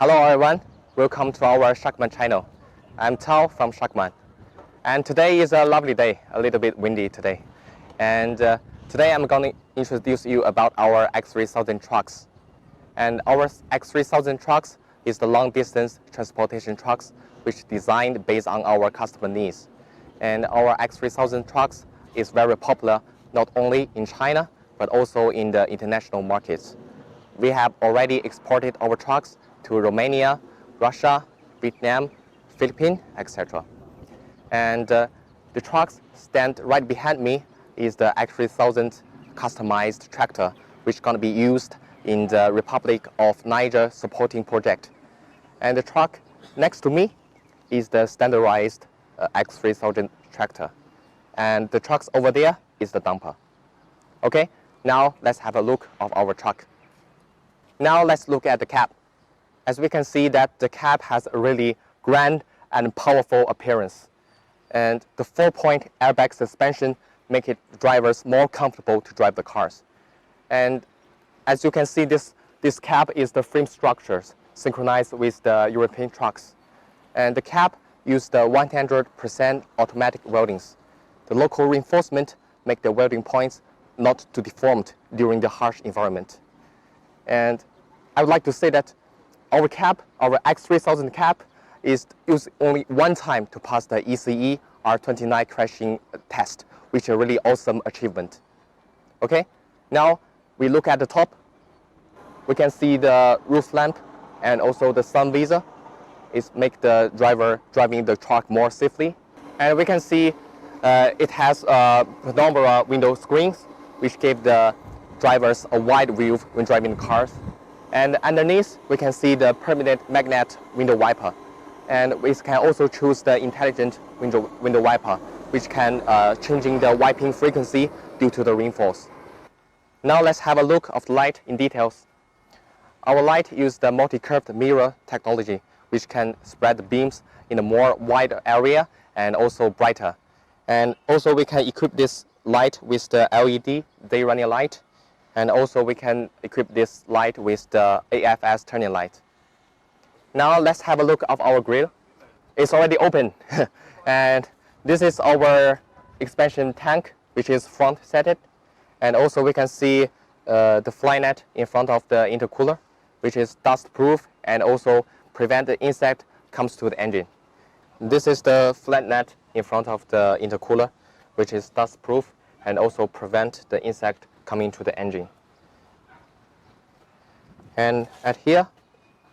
Hello everyone, welcome to our SHACMAN channel. I'm Tao from SHACMAN, and today is a lovely day, a little bit windy today. And today I'm going to introduce you about our X3000 trucks. And our X3000 trucks is the long distance transportation trucks which designed based on our customer needs. And our X3000 trucks is very popular not only in China but also in the international markets. We have already exported our trucks to Romania, Russia, Vietnam, Philippines, etc. And the trucks stand right behind me is the X3000 customized tractor, which is going to be used in the Republic of Niger supporting project. And the truck next to me is the standardized X3000 tractor. And the trucks over there is the dumper. Okay, now let's have a look of our truck. Now let's look at the cab. As we can see that the cab has a really grand and powerful appearance. And the 4-point airbag suspension make it drivers more comfortable to drive the cars. And as you can see, this cab is the frame structures synchronized with the European trucks. And the cab use the 100% automatic weldings. The local reinforcement make the welding points not to deformed during the harsh environment. And I would like to say that our cab, our X3000 cab, is used only one time to pass the ECE R29 crashing test, which is a really awesome achievement. Okay, now we look at the top. We can see the roof lamp and also the sun visor. It make the driver driving the truck more safely. And we can see it has penumbra window screens, which give the drivers a wide view when driving cars. And underneath, we can see the permanent magnet window wiper. And we can also choose the intelligent window wiper, which can changing the wiping frequency due to the rainfalls. Now let's have a look of the light in details. Our light uses the multi-curved mirror technology, which can spread the beams in a more wider area and also brighter. And also we can equip this light with the LED day running light. And also we can equip this light with the AFS turning light. Now let's have a look of our grille. It's already open. And this is our expansion tank, which is front setted. And also we can see the fly net in front of the intercooler, which is dust proof and also prevent the insect comes to the engine. This is the flat net in front of the intercooler, which is dust proof and also prevent the insect coming to the engine. And at here,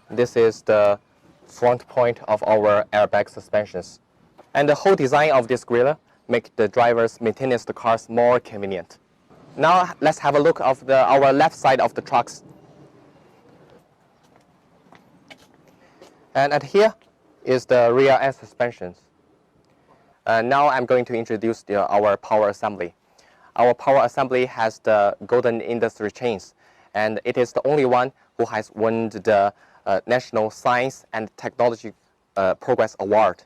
this is the front point of our airbag suspensions. And the whole design of this grille make the drivers maintain the cars more convenient. Now let's have a look of our left side of the trucks. And at here is the rear end suspensions. Now I'm going to introduce our power assembly. Our power assembly has the Golden Industry chains, and it is the only one who has won the National Science and Technology Progress Award.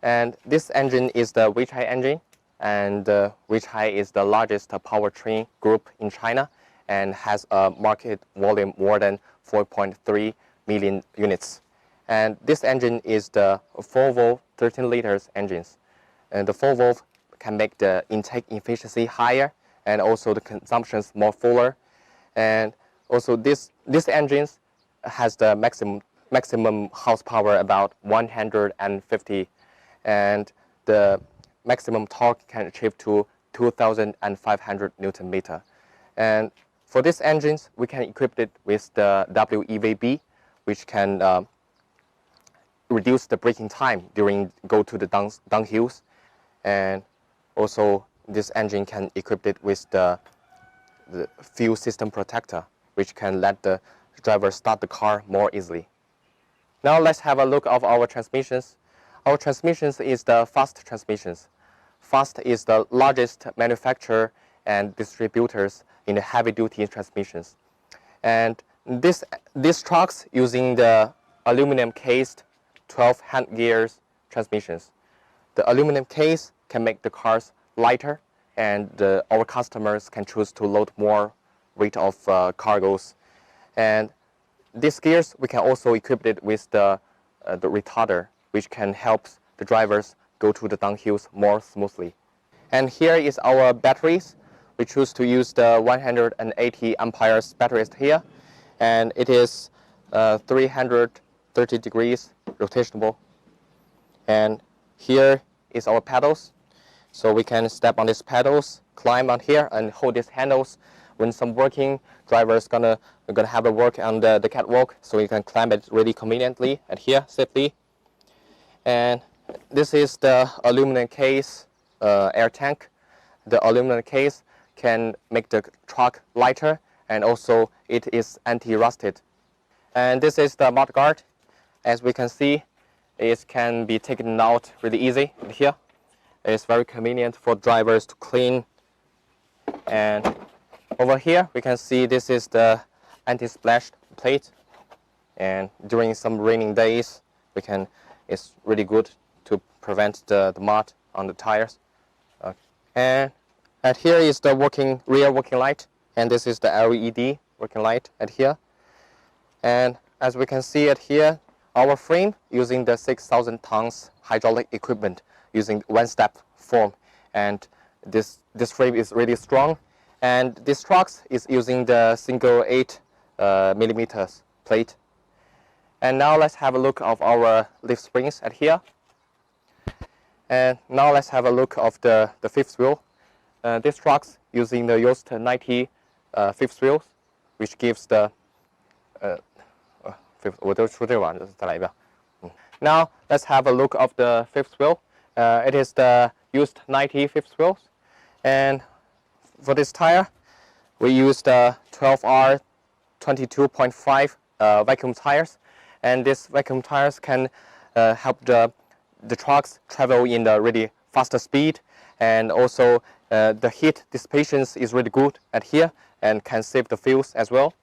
And this engine is the Weichai engine, and Weichai is the largest powertrain group in China and has a market volume more than 4.3 million units. And this engine is the 4-valve 13 liters engines. And the 4-valve can make the intake efficiency higher and also the consumptions more fuller. And also this engines has the maximum horsepower about 150, and the maximum torque can achieve to 2,500 Newton meter. And for these engines, we can equip it with the WEVB, which can reduce the braking time during go to the downhills. And also this engine can equip it with the fuel system protector, which can let the driver start the car more easily. Now let's have a look of our transmissions. Our transmissions is the Fast transmissions. Fast is the largest manufacturer and distributors in the heavy-duty transmissions. And these trucks using the aluminum-cased 12 hand gears transmissions. The aluminum case can make the cars lighter, and our customers can choose to load more weight of cargoes. And these gears, we can also equip it with the retarder, which can help the drivers go to the downhills more smoothly. And here is our batteries. We choose to use the 180 amperes batteries here, and it is 330 degrees rotationable. And here is our pedals, so we can step on these pedals, climb on here, and hold these handles. When some working drivers gonna have a work on the catwalk, so you can climb it really conveniently and here safely. And this is the aluminum case air tank. The aluminum case can make the truck lighter, and also it is anti-rusted. And this is the mud guard. As we can see, it can be taken out really easy here. It's very convenient for drivers to clean. And over here we can see this is the anti-splash plate, and during some raining days it's really good to prevent the mud on the tires. And here is the rear working light, and this is the LED working light at here. And as we can see at here, our frame using the 6,000 tons hydraulic equipment using one-step form, and this frame is really strong. And this truck is using the single 8 millimeters plate. And now let's have a look of our leaf springs at here. And now let's have a look of the fifth wheel. This truck using the Yost 90 fifth wheels, which gives the Now let's have a look of the fifth wheel. It is the Yost 90 fifth wheels, and for this tire we use the 12R 22.5 vacuum tires, and these vacuum tires can help the trucks travel in a really faster speed, and also the heat dissipation is really good at here and can save the fuels as well.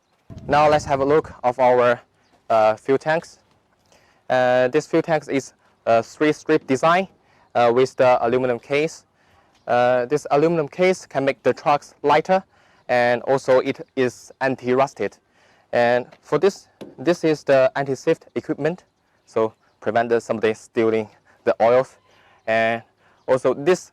Now let's have a look of our fuel tanks. This fuel tank is a 3-strip design with the aluminum case. This aluminum case can make the trucks lighter, and also it is anti-rusted. And for this is the anti-theft equipment, so prevent somebody stealing the oils. And also this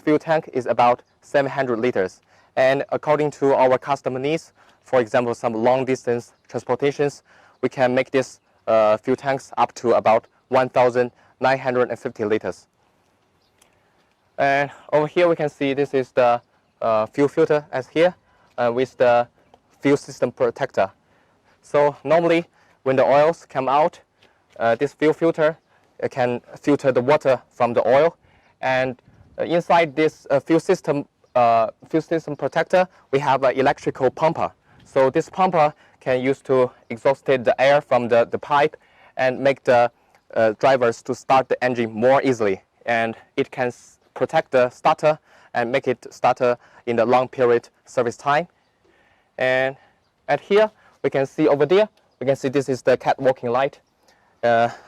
fuel tank is about 700 liters. And according to our customer needs, for example, some long distance transportations, we can make this fuel tanks up to about 1,950 liters. And over here we can see this is the fuel filter as here with the fuel system protector. So normally when the oils come out, this fuel filter can filter the water from the oil, and inside this fuel system protector we have an electrical pumper. So this pumper can use to exhaust the air from the pipe and make the drivers to start the engine more easily, and it can protect the starter and make it starter in the long period service time. And at here we can see over there, we can see this is the catwalking light.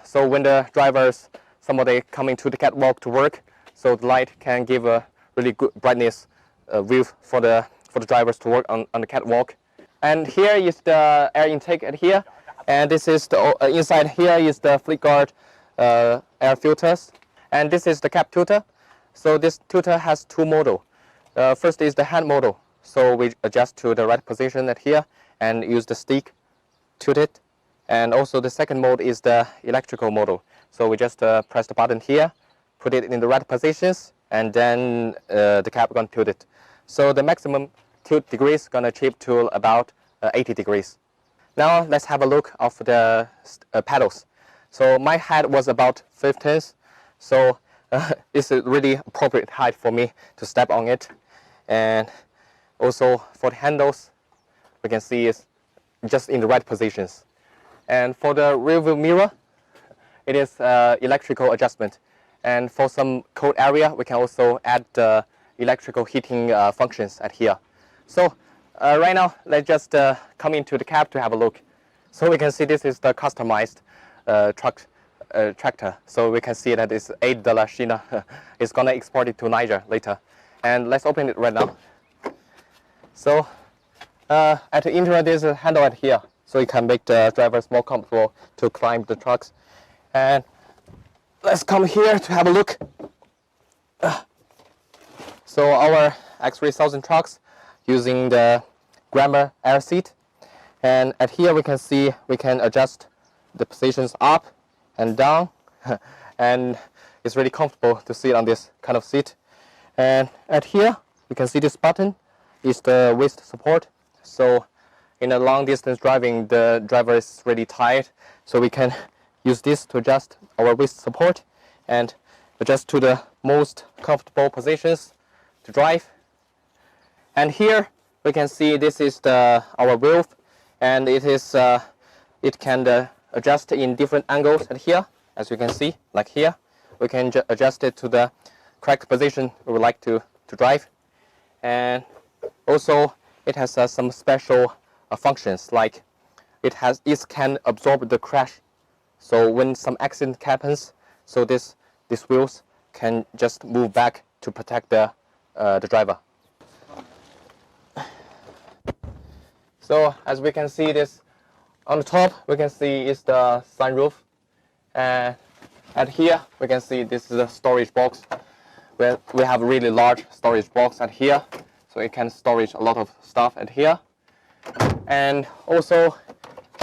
So when the drivers, somebody coming to the catwalk to work, so the light can give a really good brightness view for the drivers to work on the catwalk. And here is the air intake at here, and this is the inside here is the fleet guard air filters, and this is the cap tilter. So this tilter has two models. First is the hand model, so we adjust to the right position at here and use the stick tilt it. And also the second mode is the electrical model, so we just press the button here, put it in the right positions, and then the cap gonna tilt it. So the maximum tilt degrees gonna achieve to about 80 degrees. Now let's have a look of the pedals. So my head was about 15, so it's a really appropriate height for me to step on it. And also for the handles, we can see it's just in the right positions. And for the rear view mirror, it is electrical adjustment. And for some cold area, we can also add the electrical heating functions at here. So right now, let's just come into the cab to have a look. So we can see this is the customized tractor. So we can see that it's $8 China. It's gonna export it to Niger later. And let's open it right now. So at the interior, there's a handle at here. so it can make the drivers more comfortable to climb the trucks. And let's come here to have a look. So our X3000 trucks using the grille air seat, and at here we can see we can adjust the positions up and down, and it's really comfortable to sit on this kind of seat. And at here you can see this button is the waist support. So in a long distance driving, the driver is really tired, so we can use this to adjust our waist support and adjust to the most comfortable positions to drive. And here we can see this is our wheel, and it can adjust in different angles. And here, as you can see, like here, we can adjust it to the correct position we would like to drive. And also it has some special functions, like it can absorb the crash. So when some accident happens, so these wheels can just move back to protect the driver. So as we can see, this on the top we can see is the sunroof, and at here we can see this is a storage box, where we have a really large storage box at here, so it can storage a lot of stuff at here. And also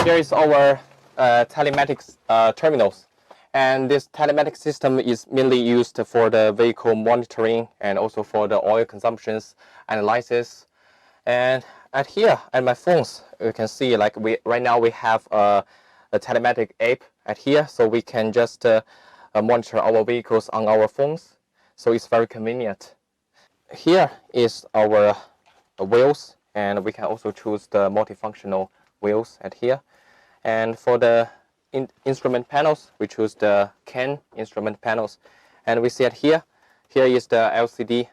here is our telematics terminals, and this telematics system is mainly used for the vehicle monitoring and also for the oil consumptions analysis. And at here at my phones you can see, like right now we have a telematic app at here, so we can just monitor our vehicles on our phones, so it's very convenient. Here is our wheels, and we can also choose the multifunctional wheels at here. And for the instrument panels, we choose the CAN instrument panels, and we see at here is the LCD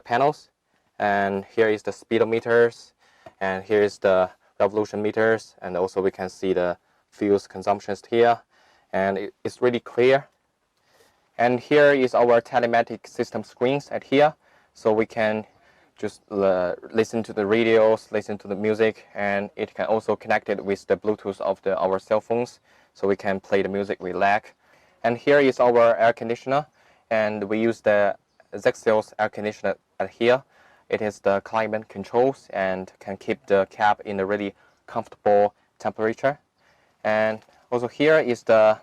panels, and here is the speedometers, and here is the revolution meters, and also we can see the fuel consumptions here, and it's really clear. And here is our telematic system screens at here, so we can just listen to the radios, listen to the music, and it can also connect it with the Bluetooth of our cell phones, so we can play the music we like. And here is our air conditioner, and we use the Zexios air conditioner at here. It is the climate controls and can keep the cab in a really comfortable temperature. And also here is the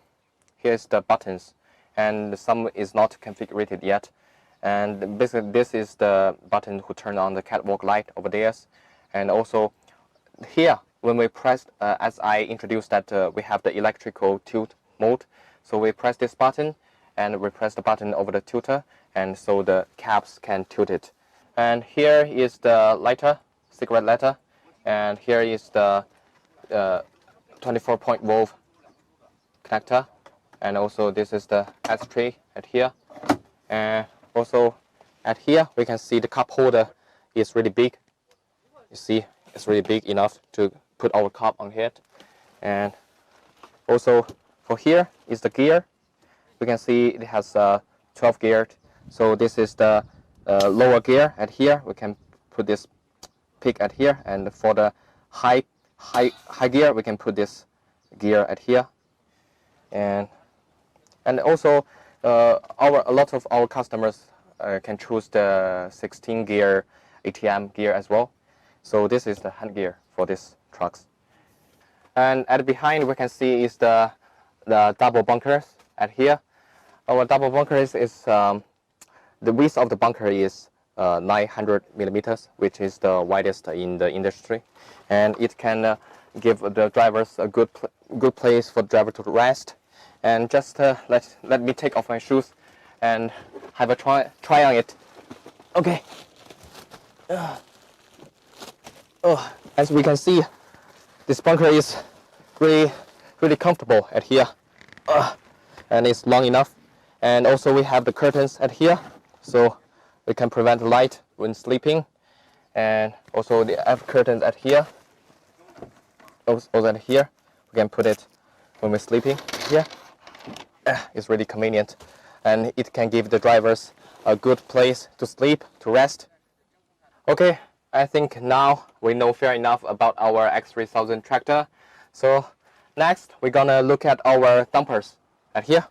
buttons, and some is not configured yet. And basically this is the button who turn on the catwalk light over there. And also here, when we press, as I introduced that we have the electrical tilt mode, so we press this button and we press the button over the tilter, and so the cabs can tilt it. And here is the lighter, cigarette lighter, and here is the 24-point volt connector, and also this is the ashtray at here. And also at here we can see the cup holder is really big. You see, it's really big enough to put our cup on it. And also for here is the gear. We can see it has 12 gears. So this is the lower gear at here. We can put this pick at here, and for the high gear we can put this gear at here. And also a lot of our customers can choose the 16 gear ATM gear as well. So this is the hand gear for these trucks. And at behind we can see is the double bunkers at here. Our double bunkers is the width of the bunker is 900 millimeters, which is the widest in the industry, and it can give the drivers a good place for the driver to rest. And just let me take off my shoes and have a try on it. Okay. As we can see, this bunker is really comfortable at here, and it's long enough. And also we have the curtains at here, so we can prevent light when sleeping. And also the F curtains at here. Also at here, we can put it when we're sleeping here. It's really convenient, and it can give the drivers a good place to sleep, to rest. Okay, I think now we know fair enough about our X3000 tractor. So next we're gonna look at our dumpers right here.